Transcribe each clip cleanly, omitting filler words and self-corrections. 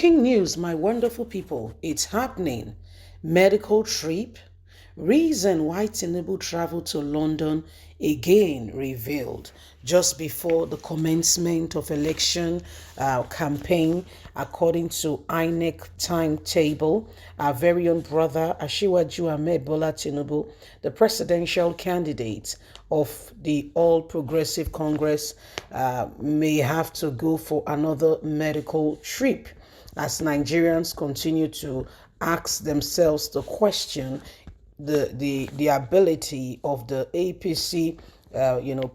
Breaking news, my wonderful people, it's happening. Medical trip. Reason why Tinubu traveled to London again revealed just before the commencement of election campaign, according to INEC timetable. Our very own brother Asiwaju Ahmed Bola Tinubu, the presidential candidate of the All Progressive Congress, may have to go for another medical trip as Nigerians continue to ask themselves the question, the ability of the APC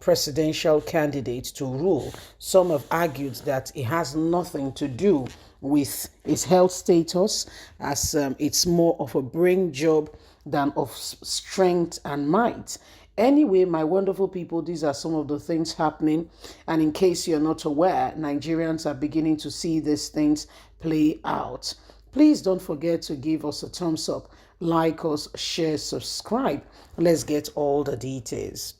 presidential candidate to rule. Some have argued that it has nothing to do with his health status, as it's more of a brain job than of strength and might. Anyway, my wonderful people, these are some of the things happening. And in case you're not aware, Nigerians are beginning to see these things play out. Please don't forget to give us a thumbs up, like us, share, subscribe. Let's get all the details.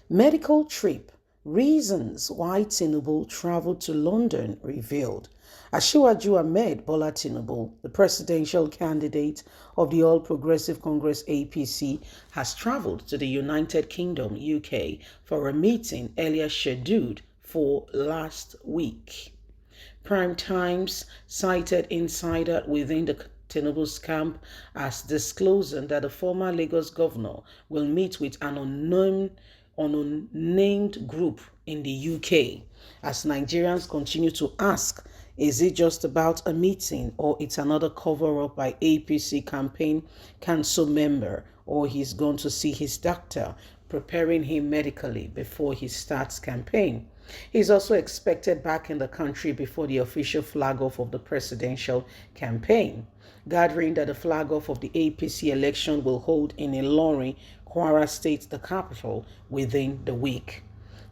Medical trip. Reasons why Tinubu traveled to London revealed. Asiwaju Ahmed Bola Tinubu, the presidential candidate of the All Progressive Congress APC, has traveled to the United Kingdom, UK, for a meeting earlier scheduled for last week. Prime Times cited insider within the Tinubu's camp as disclosing that the former Lagos governor will meet with an unnamed group in the UK, as Nigerians continue to ask, is it just about a meeting, or it's another cover-up by APC campaign council member, or he's going to see his doctor, preparing him medically before he starts campaign? He's also expected back in the country before the official flag-off of the presidential campaign, gathering that the flag-off of the APC election will hold in Ilorin, Kwara State, the capital, within the week.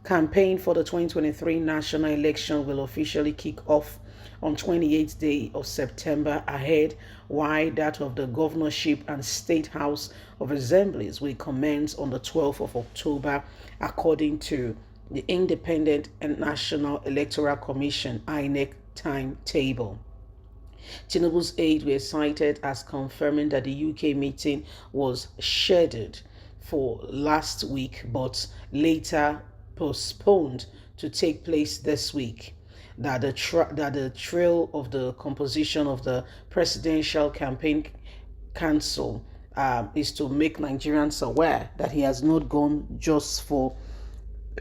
Campaign for the 2023 national election will officially kick off on 28th day of September ahead, while that of the governorship and state house of assemblies will commence on the 12th of October, according to the Independent and National Electoral Commission INEC timetable. Tinubu's aides were cited as confirming that the UK meeting was scheduled for last week but later postponed to take place this week. That the trail of the composition of the presidential campaign council is to make Nigerians aware that he has not gone just for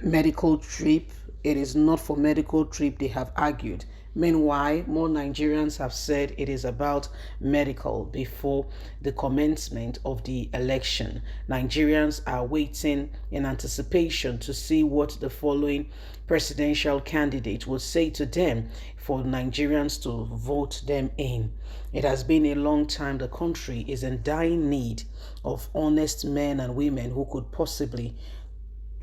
medical trip. It is not for medical trip, they have argued. Meanwhile, more Nigerians have said it is about medical before the commencement of the election. Nigerians are waiting in anticipation to see what the following presidential candidate will say to them for Nigerians to vote them in. It has been a long time. The country is in dying need of honest men and women who could possibly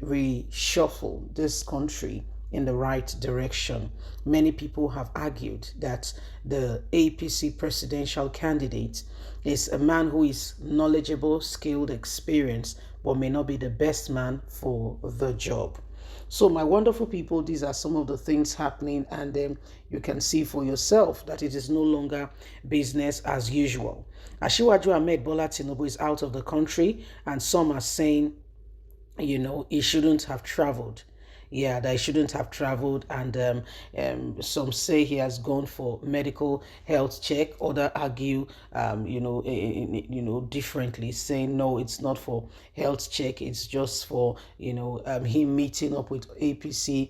reshuffle this country in the right direction. Many people have argued that the APC presidential candidate is a man who is knowledgeable, skilled, experienced, but may not be the best man for the job. So, my wonderful people, these are some of the things happening, and then you can see for yourself that it is no longer business as usual. Asiwaju Ahmed Bola Tinubu is out of the country, and some are saying, he shouldn't have traveled. Yeah, that he shouldn't have traveled, and some say he has gone for medical health check. Others argue, differently, saying no, it's not for health check. It's just for him meeting up with APC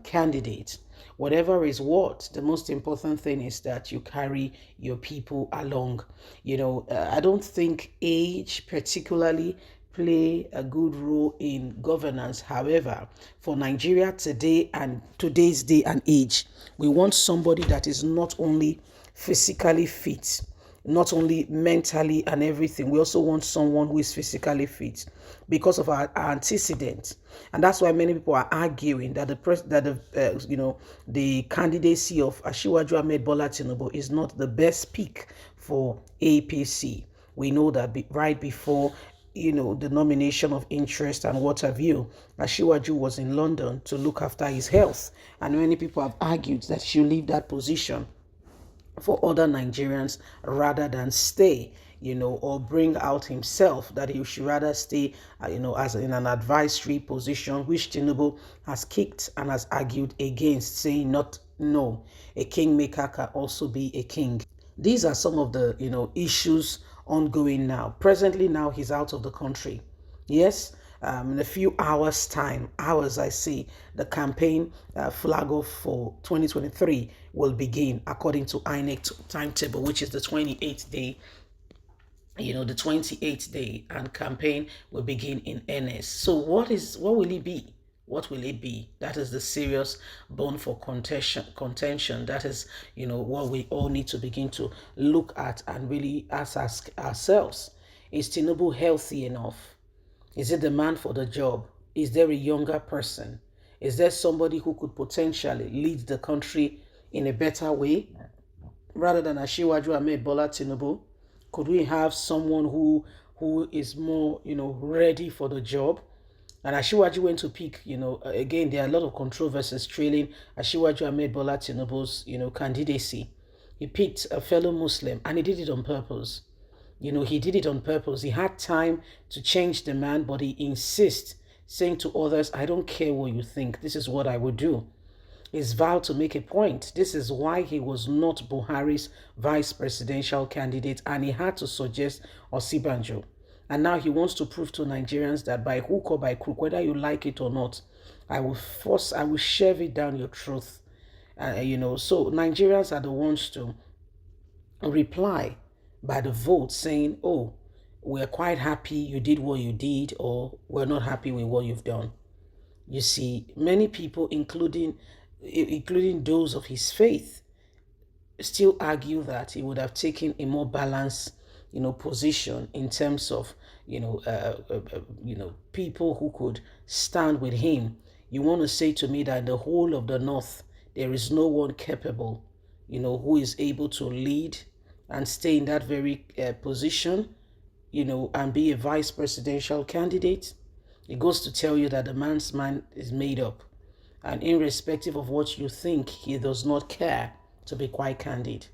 candidates. Whatever is what, the most important thing is that you carry your people along. I don't think age particularly play a good role in governance. However, for Nigeria today and today's day and age, we want somebody that is not only physically fit, not only mentally and everything. We also want someone who is physically fit because of our antecedents, and that's why many people are arguing that the candidacy of Asiwaju Ahmed Bola Tinubu is not the best pick for APC. We know that right before the nomination of interest and what have you, Asiwaju was in London to look after his health, and many people have argued that she'll leave that position for other Nigerians rather than stay, or bring out himself, that he should rather stay, as in an advisory position, which Tinubu has kicked and has argued against, saying not no, a kingmaker can also be a king. These are some of the, issues ongoing now. Presently, now he's out of the country. Yes, in a few hours' time, hours I see, the campaign flag off for 2023 will begin according to INEC timetable, which is the 28th day. The 28th day, and campaign will begin in earnest. So what will it be? What will it be? That is the serious bone for contention. That is, what we all need to begin to look at and really ask ourselves. Is Tinubu healthy enough? Is it the man for the job? Is there a younger person? Is there somebody who could potentially lead the country in a better way rather than Asiwaju Ahmed Bola Tinubu? Could we have someone who is more, ready for the job? And Asiwaju went to pick, again, there are a lot of controversies trailing Asiwaju Ahmed Bola Tinubu's, candidacy. He picked a fellow Muslim, and he did it on purpose. He did it on purpose. He had time to change the man, but he insists, saying to others, I don't care what you think. This is what I would do. He's vowed to make a point. This is why he was not Buhari's vice presidential candidate, and he had to suggest Osibanjo. And now he wants to prove to Nigerians that by hook or by crook, whether you like it or not, I will shove it down your throat. So Nigerians are the ones to reply by the vote saying, oh, we're quite happy you did what you did, or we're not happy with what you've done. You see, many people, including those of his faith, still argue that he would have taken a more balanced, position in terms of, people who could stand with him. You want to say to me that in the whole of the North, there is no one capable, who is able to lead and stay in that very position, and be a vice presidential candidate? It goes to tell you that the man's mind is made up. And irrespective of what you think, he does not care, to be quite candid.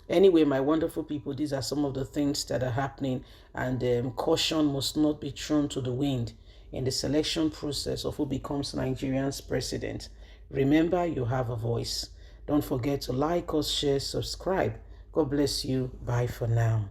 Anyway, my wonderful people, these are some of the things that are happening, and caution must not be thrown to the wind in the selection process of who becomes Nigeria's president. Remember, you have a voice. Don't forget to like us, share, subscribe. God bless you. Bye for now.